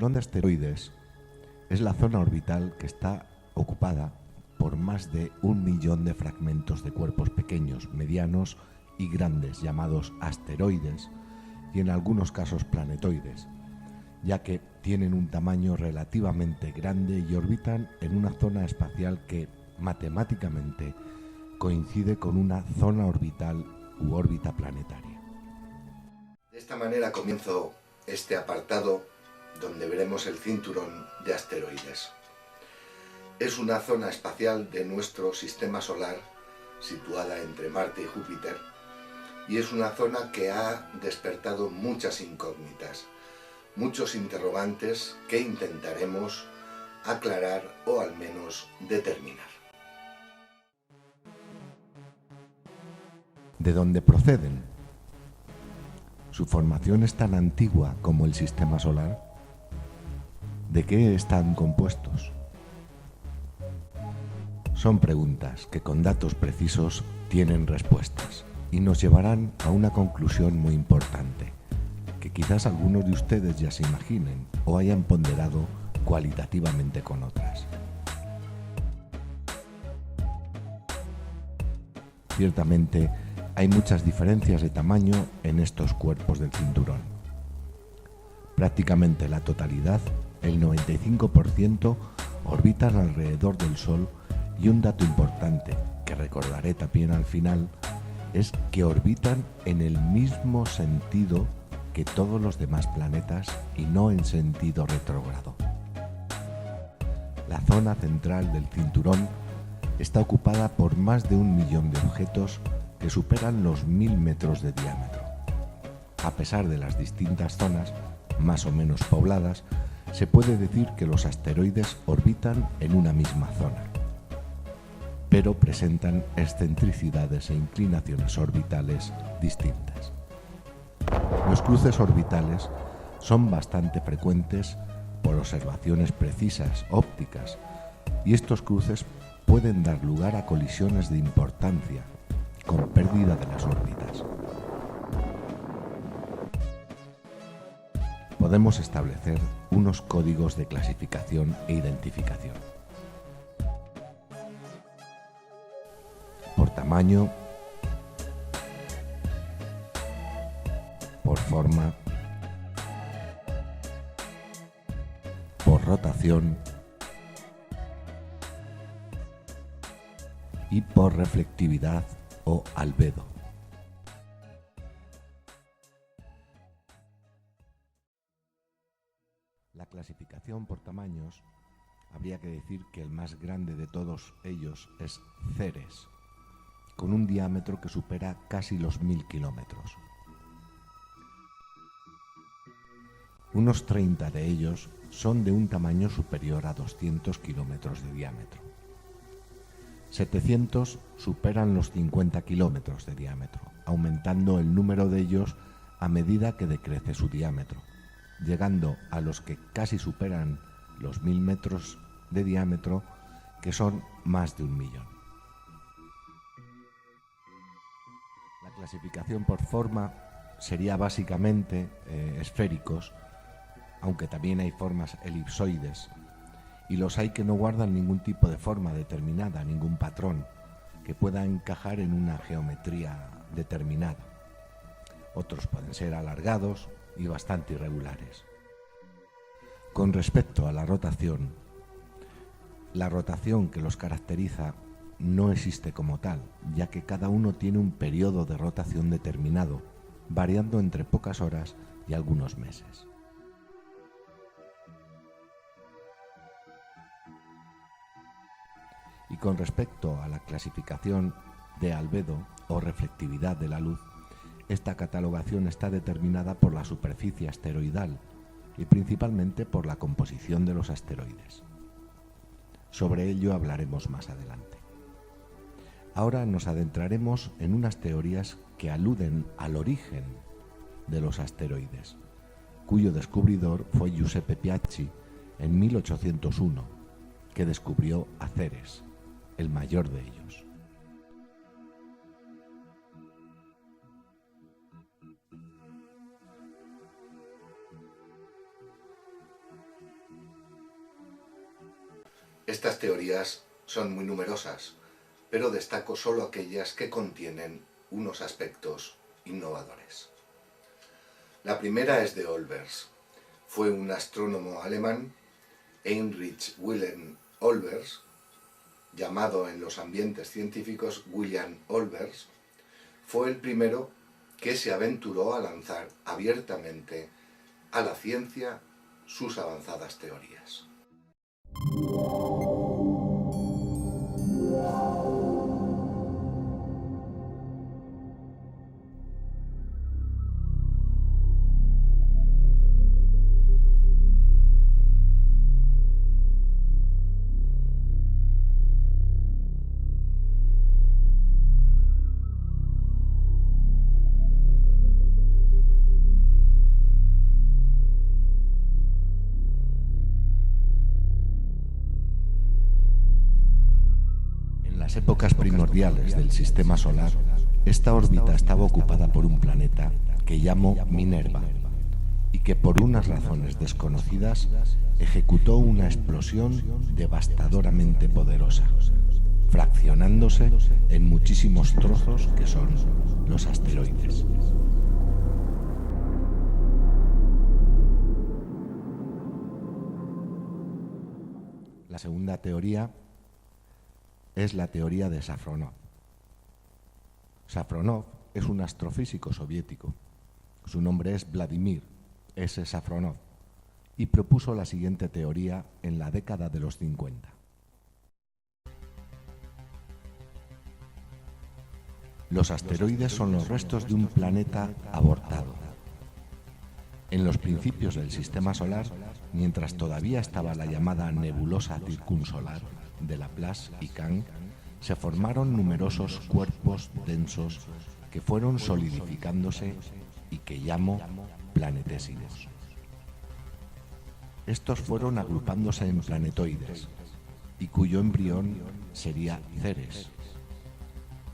cinturón de asteroides es la zona orbital que está ocupada por más de 1 millón de fragmentos de cuerpos pequeños, medianos y grandes llamados asteroides y en algunos casos planetoides, ya que tienen un tamaño relativamente grande y orbitan en una zona espacial que matemáticamente coincide con una zona orbital u órbita planetaria. De esta manera comienzo este apartado donde veremos el cinturón de asteroides. Es una zona espacial de nuestro sistema solar situada entre Marte y Júpiter y es una zona que ha despertado muchas incógnitas, muchos interrogantes que intentaremos aclarar o al menos determinar. ¿De dónde proceden? ¿Su formación es tan antigua como el sistema solar? ¿De qué están compuestos? Son preguntas que con datos precisos tienen respuestas y nos llevarán a una conclusión muy importante, que quizás algunos de ustedes ya se imaginen o hayan ponderado cualitativamente con otras. Ciertamente, hay muchas diferencias de tamaño en estos cuerpos del cinturón. Prácticamente la totalidad, el 95%, orbitan alrededor del Sol y un dato importante, que recordaré también al final, es que orbitan en el mismo sentido que todos los demás planetas y no en sentido retrógrado. La zona central del cinturón está ocupada por más de 1 millón de objetos que superan los 1000 metros de diámetro. A pesar de las distintas zonas, más o menos pobladas, se puede decir que los asteroides orbitan en una misma zona, pero presentan excentricidades e inclinaciones orbitales distintas. Los cruces orbitales son bastante frecuentes por observaciones precisas, ópticas, y estos cruces pueden dar lugar a colisiones de importancia, con pérdida de las órbitas. Podemos establecer unos códigos de clasificación e identificación. Por tamaño, por forma, por rotación y por reflectividad o albedo. La clasificación por tamaños, habría que decir que el más grande de todos ellos es Ceres, con un diámetro que supera casi los 1000 kilómetros. Unos 30 de ellos son de un tamaño superior a 200 kilómetros de diámetro. 700 superan los 50 kilómetros de diámetro, aumentando el número de ellos a medida que decrece su diámetro, llegando a los que casi superan los 1000 metros de diámetro, que son más de 1 millón. La clasificación por forma sería básicamente esféricos, aunque también hay formas elipsoides, y los hay que no guardan ningún tipo de forma determinada, ningún patrón que pueda encajar en una geometría determinada. Otros pueden ser alargados y bastante irregulares. Con respecto a la rotación que los caracteriza no existe como tal, ya que cada uno tiene un periodo de rotación determinado, variando entre pocas horas y algunos meses. Y con respecto a la clasificación de albedo o reflectividad de la luz, esta catalogación está determinada por la superficie asteroidal y principalmente por la composición de los asteroides. Sobre ello hablaremos más adelante. Ahora nos adentraremos en unas teorías que aluden al origen de los asteroides, cuyo descubridor fue Giuseppe Piazzi en 1801, que descubrió a Ceres, el mayor de ellos. Estas teorías son muy numerosas, pero destaco solo aquellas que contienen unos aspectos innovadores. La primera es de Olbers. Fue un astrónomo alemán, Heinrich Wilhelm Olbers, llamado en los ambientes científicos William Olbers, fue el primero que se aventuró a lanzar abiertamente a la ciencia sus avanzadas teorías. En las épocas primordiales del sistema solar, esta órbita estaba ocupada por un planeta que llamo Minerva y que por unas razones desconocidas ejecutó una explosión devastadoramente poderosa, fraccionándose en muchísimos trozos que son los asteroides. La segunda teoría es la teoría de Safronov. Safronov es un astrofísico soviético. Su nombre es Vladimir S. Safronov y propuso la siguiente teoría en la década de los 50. Los asteroides son los restos de un planeta abortado. En los principios del sistema solar, mientras todavía estaba la llamada nebulosa circunsolar de Laplace y Kang, se formaron numerosos cuerpos densos que fueron solidificándose y que llamo planetésimos. Estos fueron agrupándose en planetoides y cuyo embrión sería Ceres.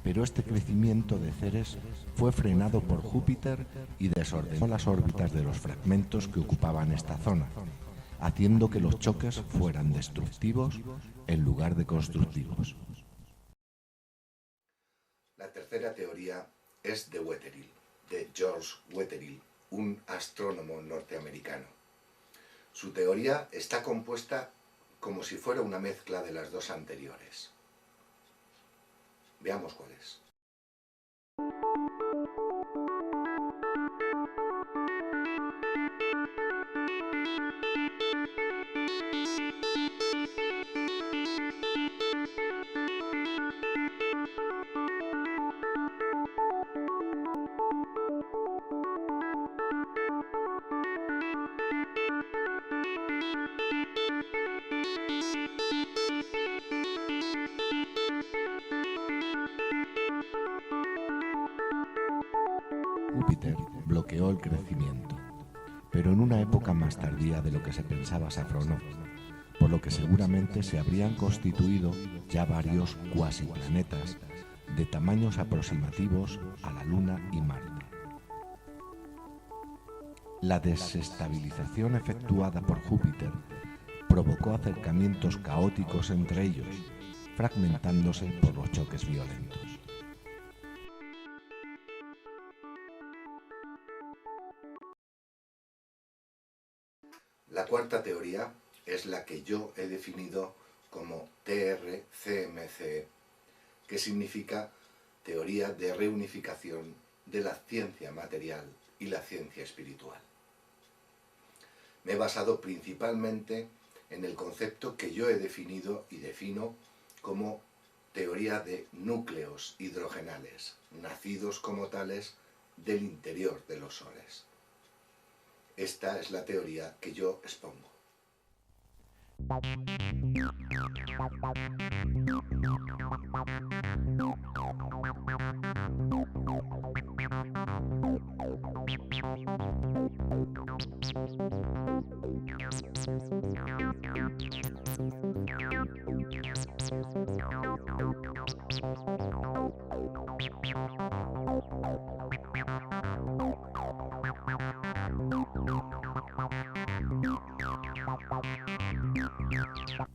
Pero este crecimiento de Ceres fue frenado por Júpiter y desordenó las órbitas de los fragmentos que ocupaban esta zona, haciendo que los choques fueran destructivos en lugar de constructivos. La tercera teoría es de Wetherell, de George Wetherell, un astrónomo norteamericano. Su teoría está compuesta como si fuera una mezcla de las dos anteriores. Veamos cuál es. Júpiter bloqueó el crecimiento, pero en una época más tardía de lo que se pensaba Safronov, por lo que seguramente se habrían constituido ya varios cuasiplanetas de tamaños aproximativos a la Luna y Marte. La desestabilización efectuada por Júpiter provocó acercamientos caóticos entre ellos, fragmentándose por los choques violentos. La cuarta teoría es la que yo he definido como TRCMC, que significa Teoría de Reunificación de la Ciencia Material y la Ciencia Espiritual. Me he basado principalmente en el concepto que yo he definido y defino como teoría de núcleos hidrogenales, nacidos como tales del interior de los soles. Esta es la teoría que yo expongo.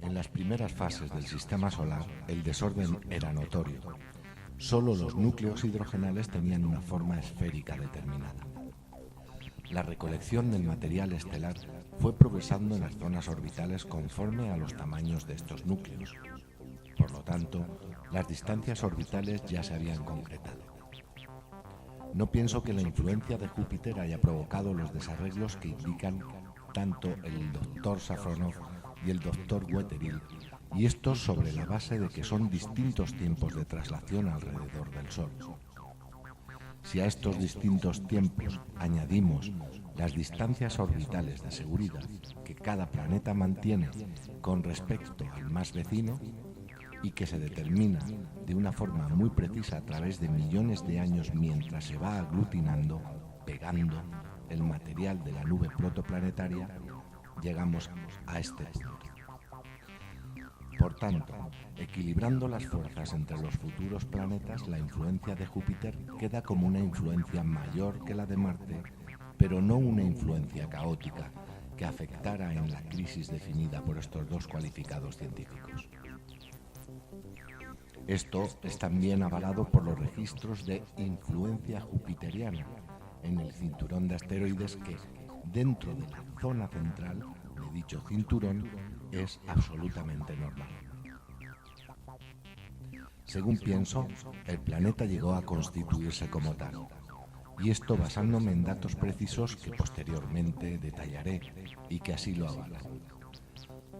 En las primeras fases del sistema solar, el desorden era notorio. Solo los núcleos hidrogenales tenían una forma esférica determinada. La recolección del material estelar fue progresando en las zonas orbitales conforme a los tamaños de estos núcleos. Por lo tanto, las distancias orbitales ya se habían concretado. No pienso que la influencia de Júpiter haya provocado los desarreglos que indican tanto el Dr. Safronov y el Dr. Wetherell, y esto sobre la base de que son distintos tiempos de traslación alrededor del Sol. Si a estos distintos tiempos añadimos las distancias orbitales de seguridad que cada planeta mantiene con respecto al más vecino y que se determina de una forma muy precisa a través de millones de años mientras se va aglutinando, pegando el material de la nube protoplanetaria, llegamos a este punto. Por tanto, equilibrando las fuerzas entre los futuros planetas, la influencia de Júpiter queda como una influencia mayor que la de Marte, pero no una influencia caótica que afectara en la crisis definida por estos dos cualificados científicos. Esto es también avalado por los registros de influencia jupiteriana en el cinturón de asteroides que, dentro de la zona central de dicho cinturón, es absolutamente normal. Según pienso, el planeta llegó a constituirse como tal, y esto basándome en datos precisos que posteriormente detallaré y que así lo avalan.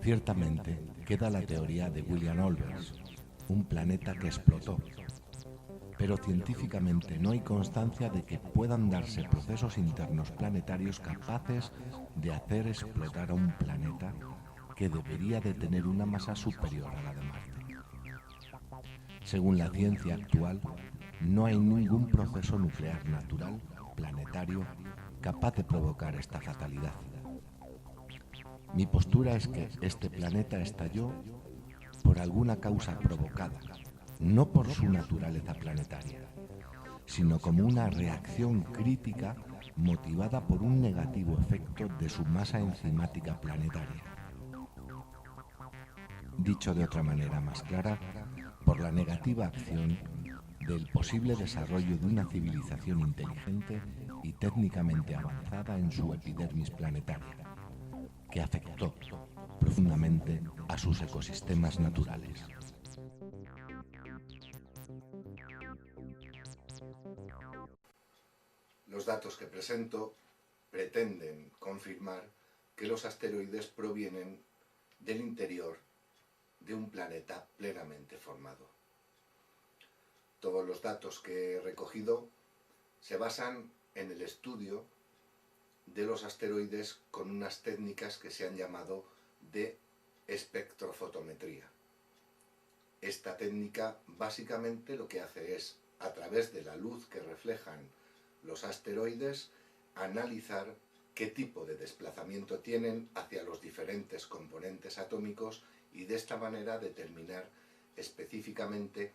Ciertamente queda la teoría de William Olbers, un planeta que explotó, pero científicamente no hay constancia de que puedan darse procesos internos planetarios capaces de hacer explotar a un planeta que debería de tener una masa superior a la de Marte. Según la ciencia actual, no hay ningún proceso nuclear natural, planetario, capaz de provocar esta fatalidad. Mi postura es que este planeta estalló por alguna causa provocada, no por su naturaleza planetaria, sino como una reacción crítica motivada por un negativo efecto de su masa enzimática planetaria. Dicho de otra manera más clara, por la negativa acción del posible desarrollo de una civilización inteligente y técnicamente avanzada en su epidermis planetaria, que afectó profundamente a sus ecosistemas naturales. Los datos que presento pretenden confirmar que los asteroides provienen del interior de un planeta plenamente formado. Todos los datos que he recogido se basan en el estudio de los asteroides con unas técnicas que se han llamado de espectrofotometría. Esta técnica básicamente lo que hace es, a través de la luz que reflejan los asteroides, analizar qué tipo de desplazamiento tienen hacia los diferentes componentes atómicos y de esta manera determinar específicamente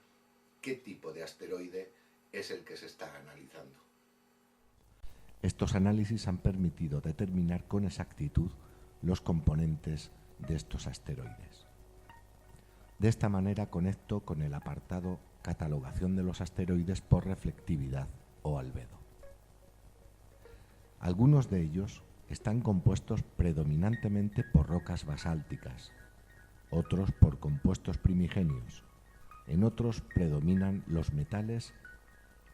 qué tipo de asteroide es el que se está analizando. Estos análisis han permitido determinar con exactitud los componentes de estos asteroides. De esta manera conecto con el apartado Catalogación de los asteroides por reflectividad o albedo. Algunos de ellos están compuestos predominantemente por rocas basálticas, otros por compuestos primigenios, en otros predominan los metales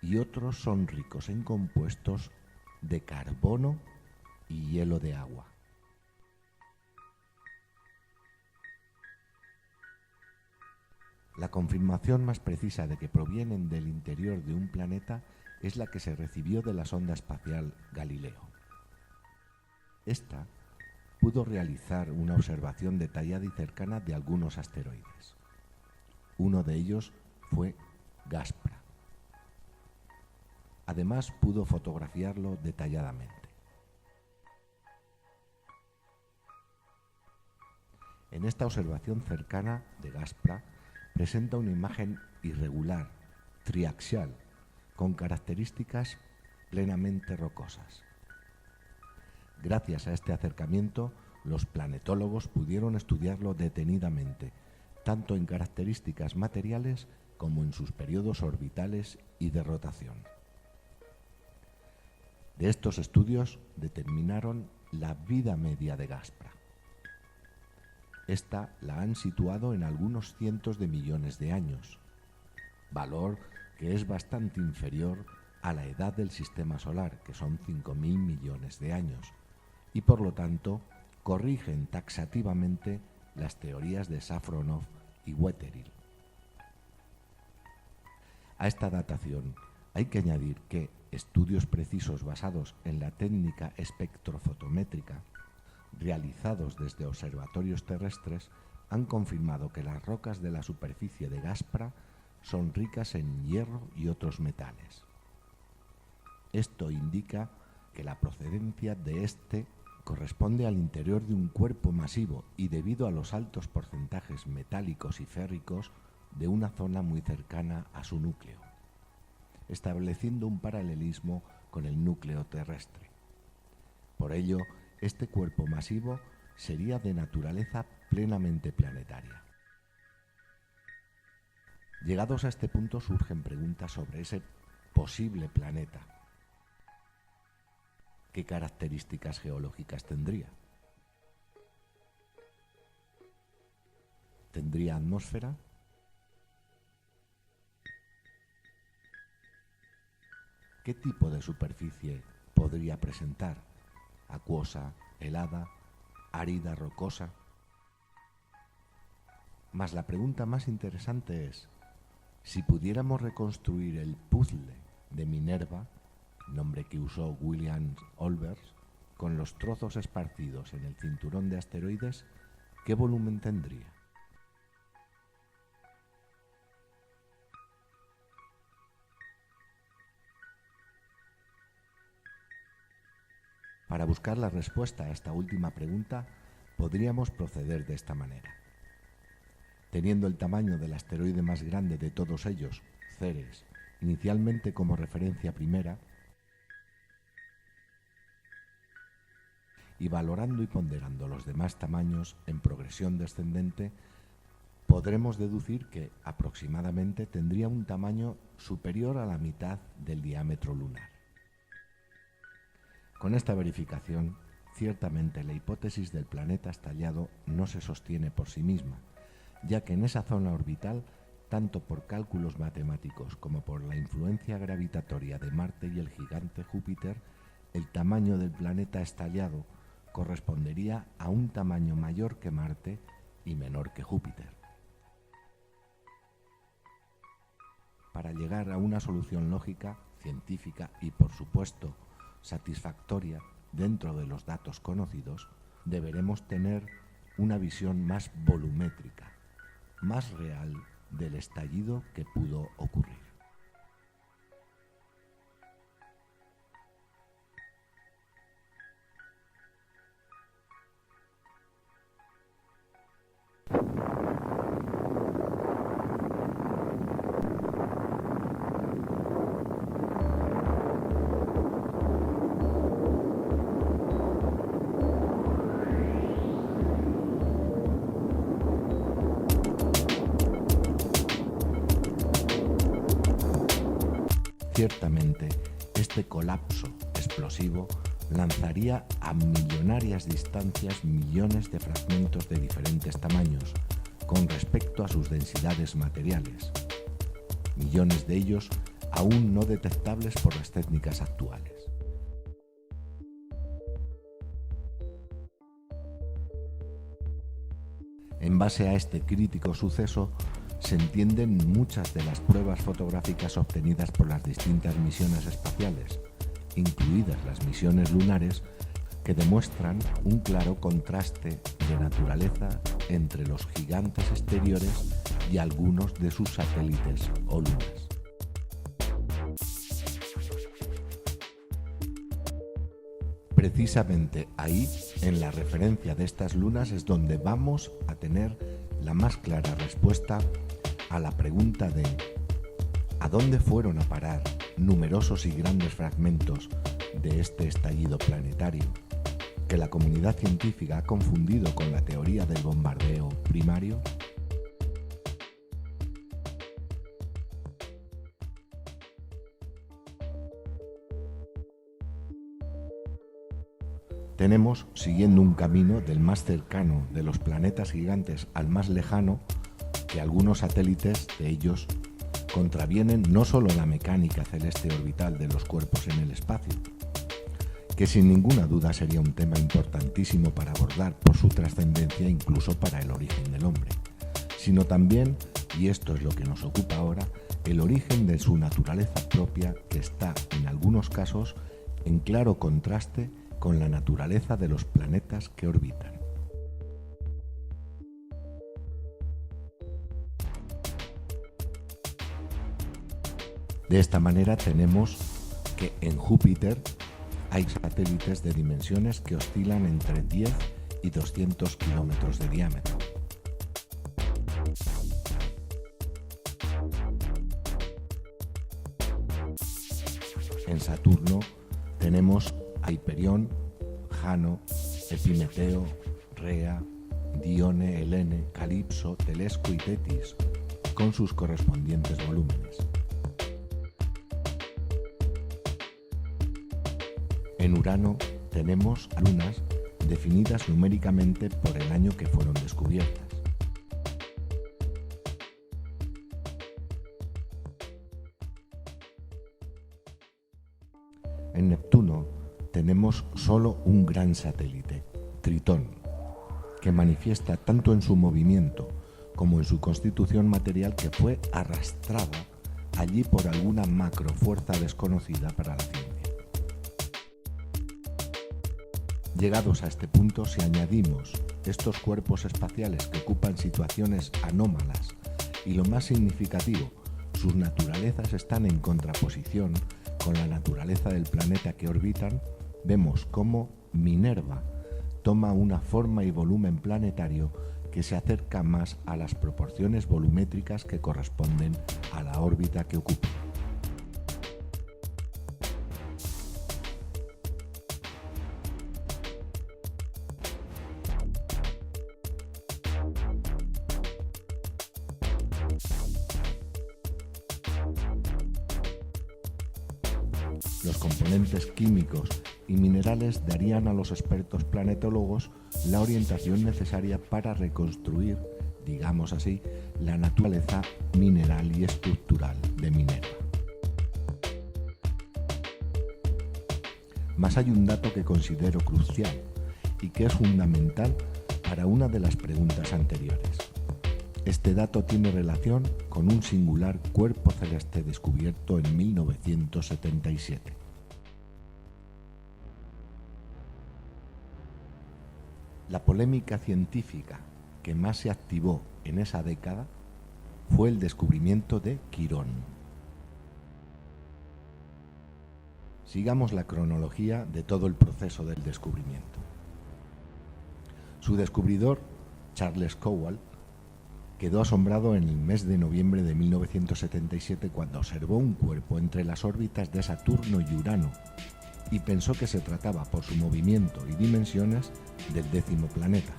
y otros son ricos en compuestos de carbono y hielo de agua. La confirmación más precisa de que provienen del interior de un planeta es la que se recibió de la sonda espacial Galileo. Esta pudo realizar una observación detallada y cercana de algunos asteroides. Uno de ellos fue Gaspra. Además, pudo fotografiarlo detalladamente. En esta observación cercana de Gaspra presenta una imagen irregular, triaxial, con características plenamente rocosas. Gracias a este acercamiento, los planetólogos pudieron estudiarlo detenidamente tanto en características materiales como en sus periodos orbitales y de rotación. De estos estudios determinaron la vida media de Gaspra. Esta la han situado en algunos cientos de millones de años, valor que es bastante inferior a la edad del sistema solar, que son 5.000 millones de años, y por lo tanto corrigen taxativamente las teorías de Safronov y Wetherell. A esta datación hay que añadir que estudios precisos basados en la técnica espectrofotométrica, realizados desde observatorios terrestres, han confirmado que las rocas de la superficie de Gaspra son ricas en hierro y otros metales. Esto indica que la procedencia de este corresponde al interior de un cuerpo masivo y debido a los altos porcentajes metálicos y férricos de una zona muy cercana a su núcleo, estableciendo un paralelismo con el núcleo terrestre. Por ello, este cuerpo masivo sería de naturaleza plenamente planetaria. Llegados a este punto surgen preguntas sobre ese posible planeta. ¿Qué características geológicas tendría? ¿Tendría atmósfera? ¿Qué tipo de superficie podría presentar? ¿Acuosa, helada, árida, rocosa? Mas la pregunta más interesante es, si pudiéramos reconstruir el puzzle de Minerva, nombre que usó William Olbers, con los trozos esparcidos en el cinturón de asteroides, ¿qué volumen tendría? Para buscar la respuesta a esta última pregunta, podríamos proceder de esta manera. Teniendo el tamaño del asteroide más grande de todos ellos, Ceres, inicialmente como referencia primera, y valorando y ponderando los demás tamaños en progresión descendente, podremos deducir que aproximadamente tendría un tamaño superior a la mitad del diámetro lunar. Con esta verificación, ciertamente la hipótesis del planeta estallado no se sostiene por sí misma, ya que en esa zona orbital, tanto por cálculos matemáticos como por la influencia gravitatoria de Marte y el gigante Júpiter, el tamaño del planeta estallado correspondería a un tamaño mayor que Marte y menor que Júpiter. Para llegar a una solución lógica, científica y, por supuesto, satisfactoria dentro de los datos conocidos, deberemos tener una visión más volumétrica, más real del estallido que pudo ocurrir. Ciertamente, este colapso explosivo lanzaría a millonarias distancias millones de fragmentos de diferentes tamaños con respecto a sus densidades materiales, millones de ellos aún no detectables por las técnicas actuales. En base a este crítico suceso, se entienden muchas de las pruebas fotográficas obtenidas por las distintas misiones espaciales, incluidas las misiones lunares, que demuestran un claro contraste de naturaleza entre los gigantes exteriores y algunos de sus satélites o lunas. Precisamente ahí, en la referencia de estas lunas, es donde vamos a tener la más clara respuesta a la pregunta de ¿a dónde fueron a parar numerosos y grandes fragmentos de este estallido planetario que la comunidad científica ha confundido con la teoría del bombardeo primario? tenemos, siguiendo un camino del más cercano de los planetas gigantes al más lejano, que algunos satélites de ellos contravienen no solo la mecánica celeste orbital de los cuerpos en el espacio, que sin ninguna duda sería un tema importantísimo para abordar por su trascendencia incluso para el origen del hombre, sino también, y esto es lo que nos ocupa ahora, el origen de su naturaleza propia, que está en algunos casos en claro contraste con la naturaleza de los planetas que orbitan. De esta manera tenemos que en Júpiter hay satélites de dimensiones que oscilan entre 10 y 200 kilómetros de diámetro. En Saturno tenemos a Hiperión, Jano, Epimeteo, Rea, Dione, Helene, Calipso, Telesco y Tetis, con sus correspondientes volúmenes. En Urano tenemos lunas definidas numéricamente por el año que fueron descubiertas. En Neptuno tenemos solo un gran satélite, Tritón, que manifiesta tanto en su movimiento como en su constitución material que fue arrastrada allí por alguna macrofuerza desconocida para la ciencia. Llegados a este punto, si añadimos estos cuerpos espaciales que ocupan situaciones anómalas y lo más significativo, sus naturalezas están en contraposición con la naturaleza del planeta que orbitan, vemos cómo Minerva toma una forma y volumen planetario que se acerca más a las proporciones volumétricas que corresponden a la órbita que ocupa. Los componentes químicos y minerales darían a los expertos planetólogos la orientación necesaria para reconstruir, digamos así, la naturaleza mineral y estructural de Minerva. Mas hay un dato que considero crucial y que es fundamental para una de las preguntas anteriores. Este dato tiene relación con un singular cuerpo celeste descubierto en 1977. La polémica científica que más se activó en esa década fue el descubrimiento de Quirón. Sigamos la cronología de todo el proceso del descubrimiento. Su descubridor, Charles Cowell, quedó asombrado en el mes de noviembre de 1977 cuando observó un cuerpo entre las órbitas de Saturno y Urano y pensó que se trataba, por su movimiento y dimensiones, del 10º planeta.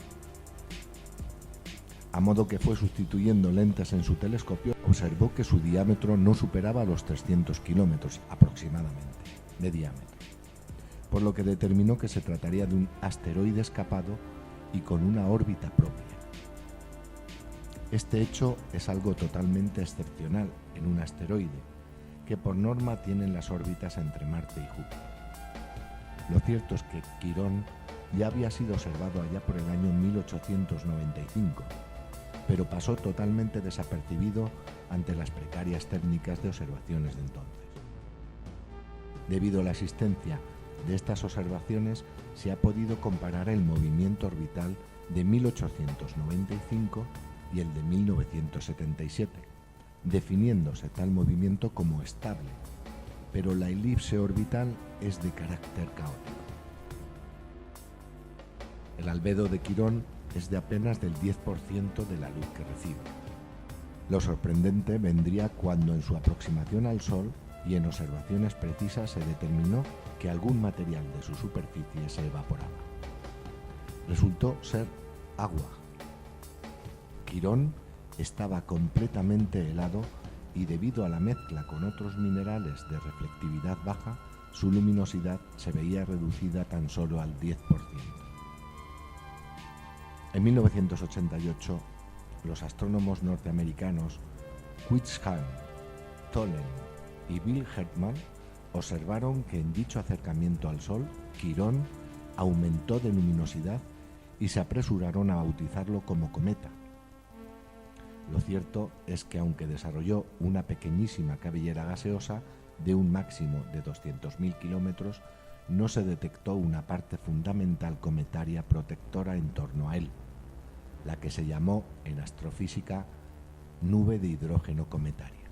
A modo que fue sustituyendo lentes en su telescopio, observó que su diámetro no superaba los 300 kilómetros aproximadamente de diámetro, por lo que determinó que se trataría de un asteroide escapado y con una órbita propia. Este hecho es algo totalmente excepcional en un asteroide, que por norma tienen las órbitas entre Marte y Júpiter. Lo cierto es que Quirón ya había sido observado allá por el año 1895, pero pasó totalmente desapercibido ante las precarias técnicas de observaciones de entonces. Debido a la existencia de estas observaciones, se ha podido comparar el movimiento orbital de 1895 y el de 1977, definiéndose tal movimiento como estable, pero la elipse orbital es de carácter caótico. El albedo de Quirón es de apenas del 10% de la luz que recibe. Lo sorprendente vendría cuando en su aproximación al Sol y en observaciones precisas se determinó que algún material de su superficie se evaporaba. Resultó ser agua. Quirón estaba completamente helado y debido a la mezcla con otros minerales de reflectividad baja, su luminosidad se veía reducida tan solo al 10%. En 1988, los astrónomos norteamericanos Whitsham, Tholen y Bill Hertman observaron que en dicho acercamiento al Sol, Quirón aumentó de luminosidad y se apresuraron a bautizarlo como cometa. Lo cierto es que aunque desarrolló una pequeñísima cabellera gaseosa de un máximo de 200.000 kilómetros, no se detectó una parte fundamental cometaria protectora en torno a él, la que se llamó en astrofísica nube de hidrógeno cometaria.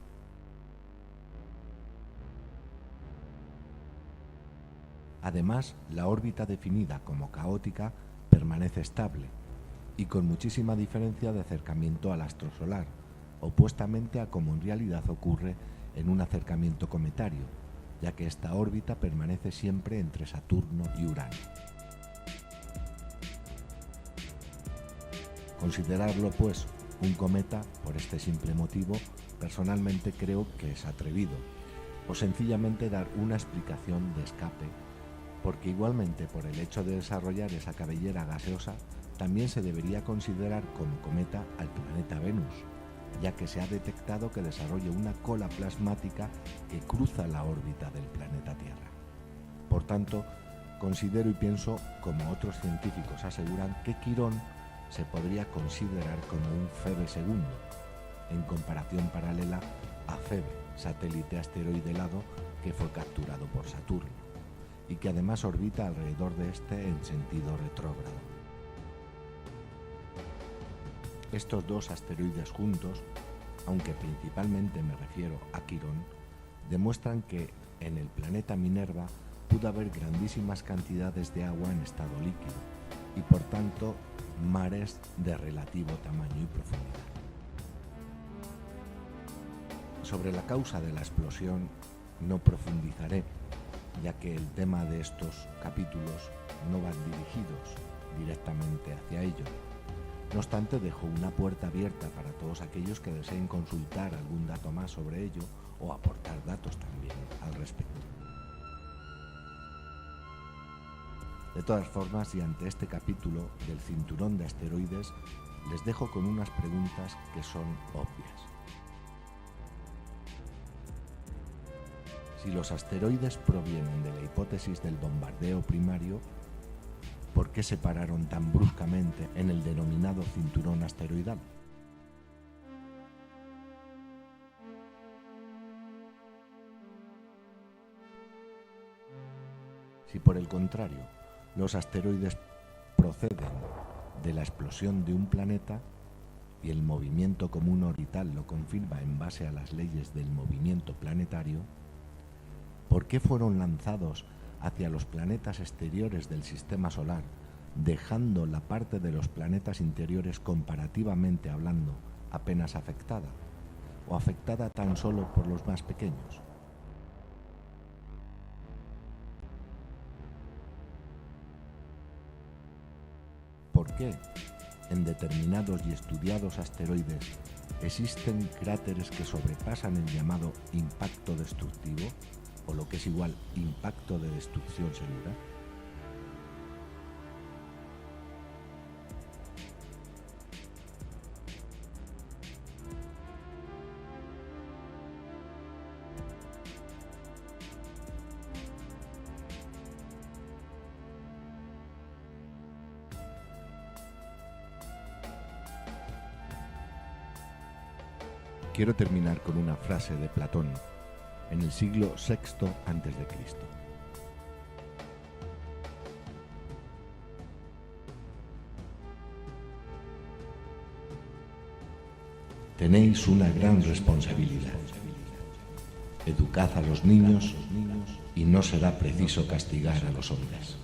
Además, la órbita definida como caótica permanece estable y con muchísima diferencia de acercamiento al astro solar, opuestamente a como en realidad ocurre en un acercamiento cometario, ya que esta órbita permanece siempre entre Saturno y Urano. Considerarlo, pues, un cometa, por este simple motivo, personalmente creo que es atrevido, o sencillamente dar una explicación de escape, porque igualmente por el hecho de desarrollar esa cabellera gaseosa, también se debería considerar como cometa al planeta Venus, ya que se ha detectado que desarrolla una cola plasmática que cruza la órbita del planeta Tierra. Por tanto, considero y pienso, como otros científicos aseguran, que Quirón se podría considerar como un Febe II, en comparación paralela a Febe, satélite asteroide helado que fue capturado por Saturno, y que además orbita alrededor de este en sentido retrógrado. Estos dos asteroides juntos, aunque principalmente me refiero a Quirón, demuestran que en el planeta Minerva pudo haber grandísimas cantidades de agua en estado líquido y por tanto mares de relativo tamaño y profundidad. Sobre la causa de la explosión no profundizaré, ya que el tema de estos capítulos no van dirigidos directamente hacia ello. No obstante, dejo una puerta abierta para todos aquellos que deseen consultar algún dato más sobre ello o aportar datos también al respecto. De todas formas, y ante este capítulo del cinturón de asteroides, les dejo con unas preguntas que son obvias. Si los asteroides provienen de la hipótesis del bombardeo primario, ¿por qué se pararon tan bruscamente en el denominado cinturón asteroidal? Si por el contrario, los asteroides proceden de la explosión de un planeta y el movimiento común orbital lo confirma en base a las leyes del movimiento planetario, ¿por qué fueron lanzados hacia los planetas exteriores del sistema solar, dejando la parte de los planetas interiores comparativamente hablando apenas afectada, o afectada tan solo por los más pequeños? ¿Por qué en determinados y estudiados asteroides existen cráteres que sobrepasan el llamado impacto destructivo, o lo que es igual impacto de destrucción segura? Quiero terminar con una frase de Platón, en el siglo VI a.C. Tenéis una gran responsabilidad. Educad a los niños y no será preciso castigar a los hombres.